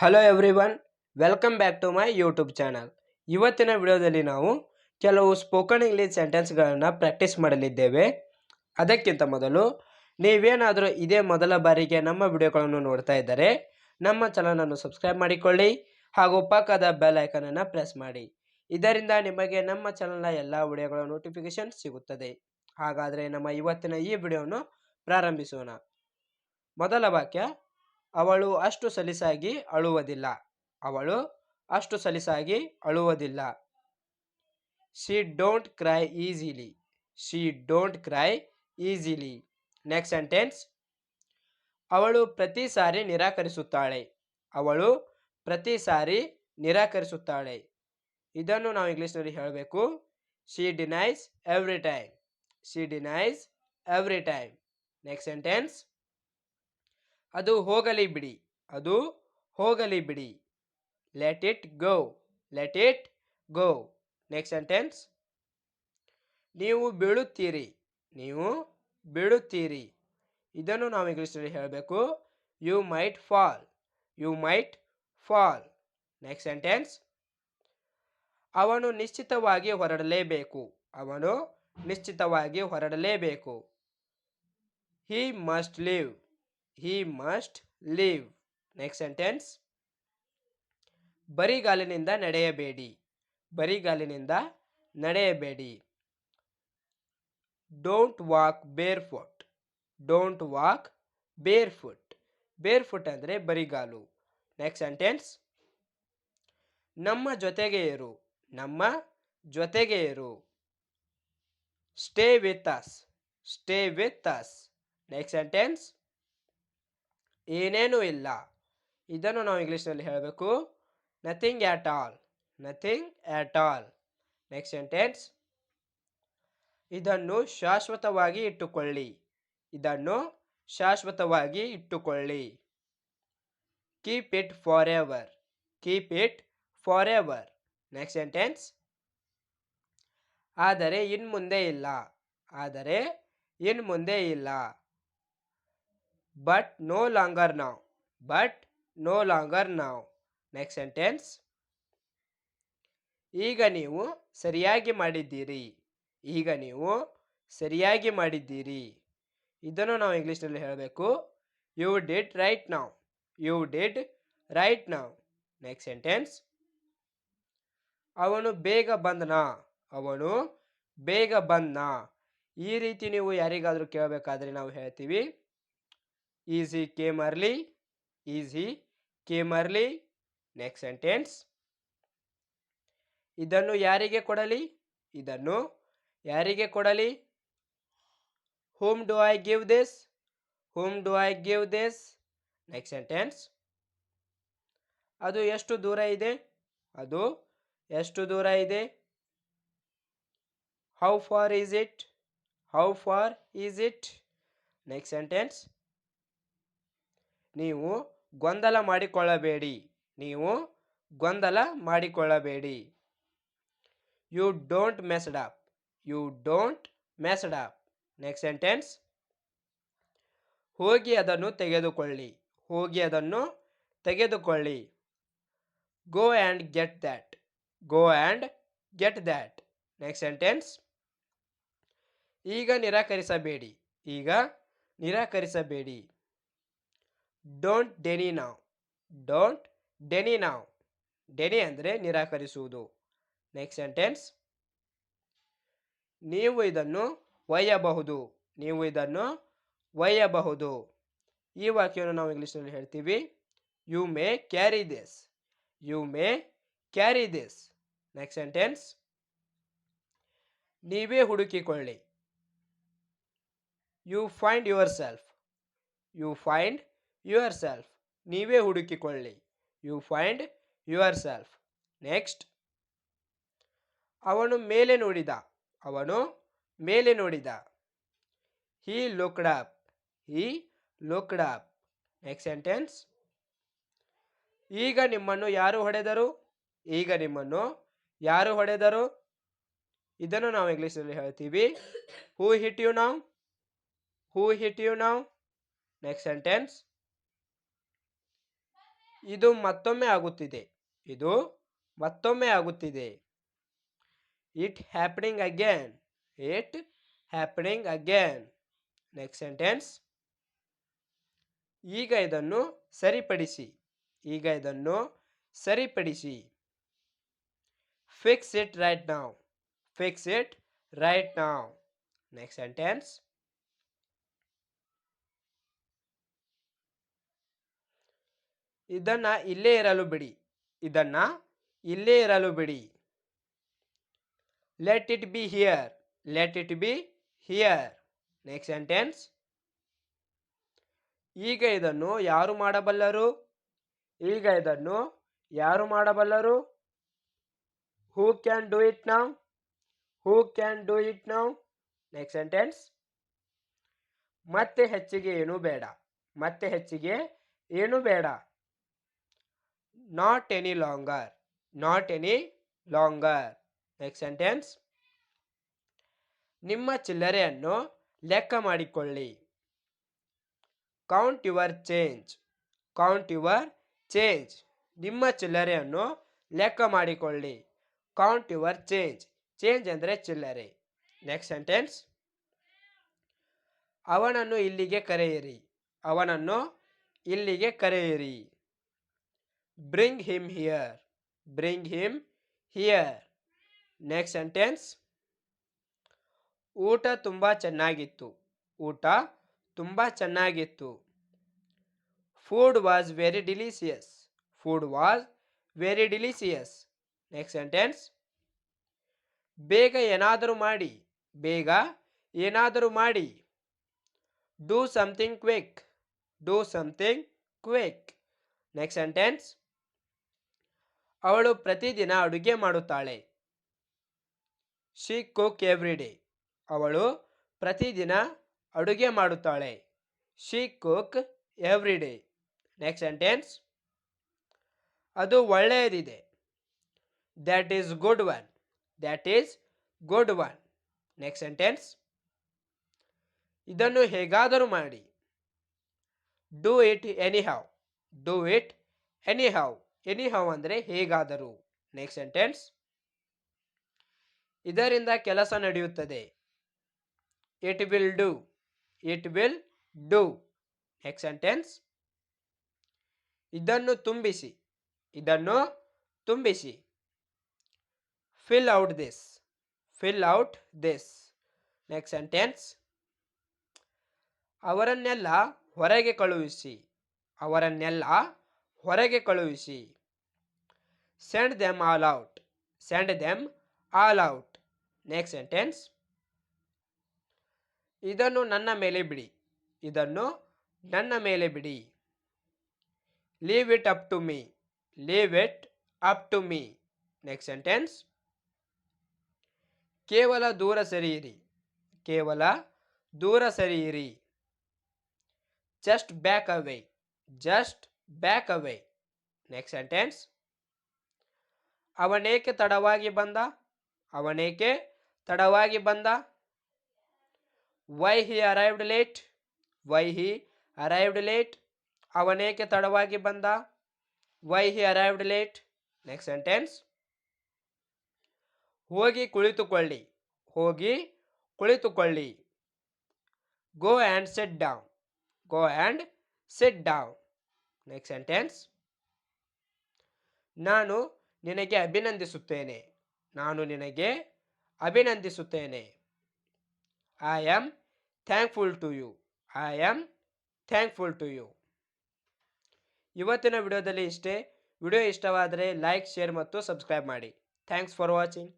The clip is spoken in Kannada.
Hello everyone, welcome back to my YouTube channel. ಇವತ್ತಿನ ವಿಡಿಯೋದಲ್ಲಿ ನಾವು ಕೆಲವು ಸ್ಪೋಕನ್ ಇಂಗ್ಲೀಷ್ ಸೆಂಟೆನ್ಸ್ಗಳನ್ನು ಪ್ರಾಕ್ಟೀಸ್ ಮಾಡಲಿದ್ದೇವೆ. ಅದಕ್ಕಿಂತ ಮೊದಲು ನೀವೇನಾದರೂ ಇದೇ ಮೊದಲ ಬಾರಿಗೆ ನಮ್ಮ ವಿಡಿಯೋಗಳನ್ನು ನೋಡ್ತಾ ಇದ್ದರೆ ನಮ್ಮ ಚಾನಲನ್ನು ಸಬ್ಸ್ಕ್ರೈಬ್ ಮಾಡಿಕೊಳ್ಳಿ ಹಾಗೂ ಪಕ್ಕದ ಬೆಲ್ ಐಕನನ್ನು ಪ್ರೆಸ್ ಮಾಡಿ. ಇದರಿಂದ ನಿಮಗೆ ನಮ್ಮ ಚಾನಲ್ನ ಎಲ್ಲ ವಿಡಿಯೋಗಳ ನೋಟಿಫಿಕೇಶನ್ ಸಿಗುತ್ತದೆ. ಹಾಗಾದರೆ ನಮ್ಮ ಇವತ್ತಿನ ಈ ವಿಡಿಯೋವನ್ನು ಪ್ರಾರಂಭಿಸೋಣ. ಮೊದಲ ವಾಕ್ಯ, ಅವಳು ಅಷ್ಟು ಸಲೀಸಾಗಿ ಅಳುವುದಿಲ್ಲ. ಅವಳು ಅಷ್ಟು ಸಲೀಸಾಗಿ ಅಳುವುದಿಲ್ಲ. She don't cry easily. She don't cry easily. Next sentence, ಅವಳು ಪ್ರತಿ ಸಾರಿ ನಿರಾಕರಿಸುತ್ತಾಳೆ. ಅವಳು ಪ್ರತಿ ಸಾರಿ ನಿರಾಕರಿಸುತ್ತಾಳೆ. ಇದನ್ನು ನಾವು ಇಂಗ್ಲೀಷ್ನಲ್ಲಿ ಹೇಳಬೇಕು, she denies every time. She denies every time. Next sentence, ಅದು ಹೋಗಲಿ ಬಿಡಿ. ಅದು ಹೋಗಲಿ ಬಿಡಿ. Let it go. Let it go. Next sentence, ನೀವು ಬೀಳುತ್ತೀರಿ. ನೀವು ಬೀಳುತ್ತೀರಿ. ಇದನ್ನು ನಾವು ಇಂಗ್ಲೀಷ್ನಲ್ಲಿ ಹೇಳಬೇಕು, you might fall. You might fall. Next sentence, ಅವನು ನಿಶ್ಚಿತವಾಗಿ ಹೊರಡಲೇಬೇಕು. ಅವನು ನಿಶ್ಚಿತವಾಗಿ ಹೊರಡಲೇಬೇಕು. He must leave. He must leave. Next sentence, ಬರಿಗಾಲಿನಿಂದ ನಡೆಯಬೇಡಿ. ಬರಿಗಾಲಿನಿಂದ ನಡೆಯಬೇಡಿ. Don't walk barefoot. Don't walk ಬೇರ್ ಫುಟ್. ಬೇರ್ ಫುಟ್ ಅಂದರೆ ಬರಿಗಾಲು. ನೆಕ್ಸ್ಟ್ ಸೆಂಟೆನ್ಸ್, ನಮ್ಮ ಜೊತೆಗೆ ಇರು. ನಮ್ಮ ಜೊತೆಗೆ ಇರು. Stay with us. Stay with us. Next sentence, ಏನೇನೂ ಇಲ್ಲ. ಇದನ್ನು ನಾವು ಇಂಗ್ಲೀಷ್ನಲ್ಲಿ ಹೇಳಬೇಕು, nothing at all. Nothing at all. Next sentence, ಇದನ್ನು ಶಾಶ್ವತವಾಗಿ ಇಟ್ಟುಕೊಳ್ಳಿ. ಇದನ್ನು ಶಾಶ್ವತವಾಗಿ ಇಟ್ಟುಕೊಳ್ಳಿ. Keep it forever. Keep it forever. Next sentence, ಆದರೆ ಇನ್ಮುಂದೆ ಇಲ್ಲ. ಆದರೆ ಇನ್ಮುಂದೆ ಇಲ್ಲ. But no longer now. But no longer now. Next sentence, ಈಗ ನೀವು ಸರಿಯಾಗಿ ಮಾಡಿದ್ದೀರಿ. ಈಗ ನೀವು ಸರಿಯಾಗಿ ಮಾಡಿದ್ದೀರಿ. ಇದನ್ನು ನಾವು ಇಂಗ್ಲೀಷ್ನಲ್ಲಿ ಹೇಳಬೇಕು, you did right now. You did right now. Next sentence, ಅವನು ಬೇಗ ಬಂದನಾ. ಅವನು ಬೇಗ ಬಂದನಾ. ಈ ರೀತಿ ನೀವು ಯಾರಿಗಾದರೂ ಕೇಳಬೇಕಾದ್ರೆ ನಾವು ಹೇಳ್ತೀವಿ, is he came early. Is he came early. Next sentence, ಇದನ್ನು ಯಾರಿಗೆ ಕೊಡಲಿ. ಇದನ್ನು ಯಾರಿಗೆ ಕೊಡಲಿ. whom do I give this. whom do I give this. Next sentence, ಅದು ಎಷ್ಟು ದೂರ ಇದೆ. ಅದು ಎಷ್ಟು ದೂರ ಇದೆ. how far is it. how far is it. Next sentence, ನೀವು ಗೊಂದಲ ಮಾಡಿಕೊಳ್ಳಬೇಡಿ. ನೀವು ಗೊಂದಲ ಮಾಡಿಕೊಳ್ಳಬೇಡಿ. You don't messed up. You don't messed up. Next sentence, ಹೋಗಿ ಅದನ್ನು ತೆಗೆದುಕೊಳ್ಳಿ. ಹೋಗಿ ಅದನ್ನು ತೆಗೆದುಕೊಳ್ಳಿ. Go and get that. Go and get that. Next sentence, ಈಗ ನಿರಾಕರಿಸಬೇಡಿ. ಈಗ ನಿರಾಕರಿಸಬೇಡಿ. ಡೋಂಟ್ ಡೆನಿ ನಾವ್. ಡೋಂಟ್ ಡೆನಿ ನಾವ್. ಡೆನಿ ಅಂದರೆ ನಿರಾಕರಿಸುವುದು. ನೆಕ್ಸ್ಟ್ ಸೆಂಟೆನ್ಸ್, ನೀವು ಇದನ್ನು ಒಯ್ಯಬಹುದು. ನೀವು ಇದನ್ನು ಒಯ್ಯಬಹುದು. ಈ ವಾಕ್ಯವನ್ನು ನಾವು ಇಂಗ್ಲೀಷ್ನಲ್ಲಿ ಹೇಳ್ತೀವಿ, you may carry this. You may carry this. Next sentence, ನೀವೇ ಹುಡುಕಿಕೊಳ್ಳಿ. You find yourself. You find yourself. ನೀವೇ ಹುಡುಕಿಕೊಳ್ಳಿ. You find yourself. Next, ಅವನು ಮೇಲೆ ನೋಡಿದ. ಅವನು ಮೇಲೆ ನೋಡಿದ. He looked up. He looked up. Next sentence, ಈಗ ನಿಮ್ಮನ್ನು ಯಾರು ಹೊಡೆದರು. ಈಗ ನಿಮ್ಮನ್ನು ಯಾರು ಹೊಡೆದರು. ಇದನ್ನು ನಾವು ಇಂಗ್ಲೀಷ್ನಲ್ಲಿ ಹೇಳ್ತೀವಿ, who hit you now. Who hit you now. Next sentence, ಇದು ಮತ್ತೊಮ್ಮೆ ಆಗುತ್ತಿದೆ. ಇದು ಮತ್ತೊಮ್ಮೆ ಆಗುತ್ತಿದೆ. It happening again. It happening again. Next sentence. ಈಗ ಇದನ್ನು ಸರಿಪಡಿಸಿ. ಈಗ ಇದನ್ನು ಸರಿಪಡಿಸಿ. Fix it right now. Fix it right now. Next sentence. ಇದನ್ನ ಇಲ್ಲೇ ಇರಲು ಬಿಡಿ. ಇದನ್ನ ಇಲ್ಲೇ ಇರಲು ಬಿಡಿ. Let it be here. Let it be here. Next sentence. ಈಗ ಇದನ್ನು ಯಾರು ಮಾಡಬಲ್ಲರು? ಈಗ ಇದನ್ನು ಯಾರು ಮಾಡಬಲ್ಲರು? Who can do it now? Who can do it now? Next sentence. ಮತ್ತೆ ಹೆಚ್ಚಿಗೆ ಏನೂ ಬೇಡ. ಮತ್ತೆ ಹೆಚ್ಚಿಗೆ ಏನೂ ಬೇಡ. Not any longer. Not any longer. Next sentence. ನಿಮ್ಮ ಚಿಲ್ಲರೆಯನ್ನು ಲೆಕ್ಕ ಮಾಡಿಕೊಳ್ಳಿ. Count your change. Count your change. ನಿಮ್ಮ ಚಿಲ್ಲರೆಯನ್ನು ಲೆಕ್ಕ ಮಾಡಿಕೊಳ್ಳಿ. Count your change. ಚೇಂಜ್ ಅಂದರೆ ಚಿಲ್ಲರೆ. Next sentence. ಅವನನ್ನು ಇಲ್ಲಿಗೆ ಕರೆಯಿರಿ. ಅವನನ್ನು ಇಲ್ಲಿಗೆ ಕರೆಯಿರಿ. Bring him here. Bring him here. Next sentence. ಊಟ ತುಂಬ ಚೆನ್ನಾಗಿತ್ತು. ಊಟ ತುಂಬ ಚೆನ್ನಾಗಿತ್ತು. Food was very delicious. Food was very delicious. Next sentence. ಬೇಗ ಏನಾದರೂ ಮಾಡಿ. ಬೇಗ ಏನಾದರೂ ಮಾಡಿ. Do something quick. Do something quick. Next sentence. ಅವಳು ಪ್ರತಿದಿನ ಅಡುಗೆ ಮಾಡುತ್ತಾಳೆ. She cook every day. ಅವಳು ಪ್ರತಿದಿನ ಅಡುಗೆ ಮಾಡುತ್ತಾಳೆ. She cook every day. Next sentence. ಅದು ಒಳ್ಳೆಯದಿದೆ. That is good one. That is good one. Next sentence. ಇದನ್ನು ಹೇಗಾದರೂ ಮಾಡಿ. Do it anyhow. Do it anyhow. Anyhow ಅಂದರೆ ಹೇಗಾದರೂ. Next sentence. ಇದರಿಂದ ಕೆಲಸ ನಡೆಯುತ್ತದೆ. It will do. It will do. Next sentence. ಇದನ್ನು ತುಂಬಿಸಿ. ಇದನ್ನು ತುಂಬಿಸಿ. Fill out this. Fill out this. Next sentence. ಅವರನ್ನೆಲ್ಲ ಹೊರಗೆ ಕಳುಹಿಸಿ. ಅವರನ್ನೆಲ್ಲ ಹೊರಗೆ ಕಳುಹಿಸಿ. Send them all out. Send them all out. Next sentence. ಇದನ್ನು ನನ್ನ ಮೇಲೆ ಬಿಡಿ. ಇದನ್ನು ನನ್ನ ಮೇಲೆ ಬಿಡಿ. Leave it up to me. Leave it up to me. Next sentence. ಕೇವಲ ದೂರ ಸರಿಯಿರಿ. ಕೇವಲ ದೂರ ಸರಿಯಿರಿ. Just back away. Just back away. Next sentence. ಅವನೇಕೆ ತಡವಾಗಿ ಬಂದ. ಅವನೇಕೆ ತಡವಾಗಿ ಬಂದ. Why he arrived late. Why he arrived late. ಅವನೇಕೆ ತಡವಾಗಿ ಬಂದ. Why he arrived late. Next sentence. ಹೋಗಿ ಕುಳಿತುಕೊಳ್ಳಿ. ಹೋಗಿ ಕುಳಿತುಕೊಳ್ಳಿ. Go and sit down. Go and sit down. Next sentence. ನಾನು ನಿನಗೆ ಅಭಿನಂದಿಸುತ್ತೇನೆ. ನಾನು ನಿನಗೆ ಅಭಿನಂದಿಸುತ್ತೇನೆ. I am thankful to you. I am thankful to you. ಇವತ್ತಿನ ವಿಡಿಯೋದಲ್ಲಿ ಇಷ್ಟೇ. ವಿಡಿಯೋ ಇಷ್ಟವಾದರೆ ಲೈಕ್, ಶೇರ್ ಮತ್ತು ಸಬ್ಸ್ಕ್ರೈಬ್ ಮಾಡಿ. Thanks for watching.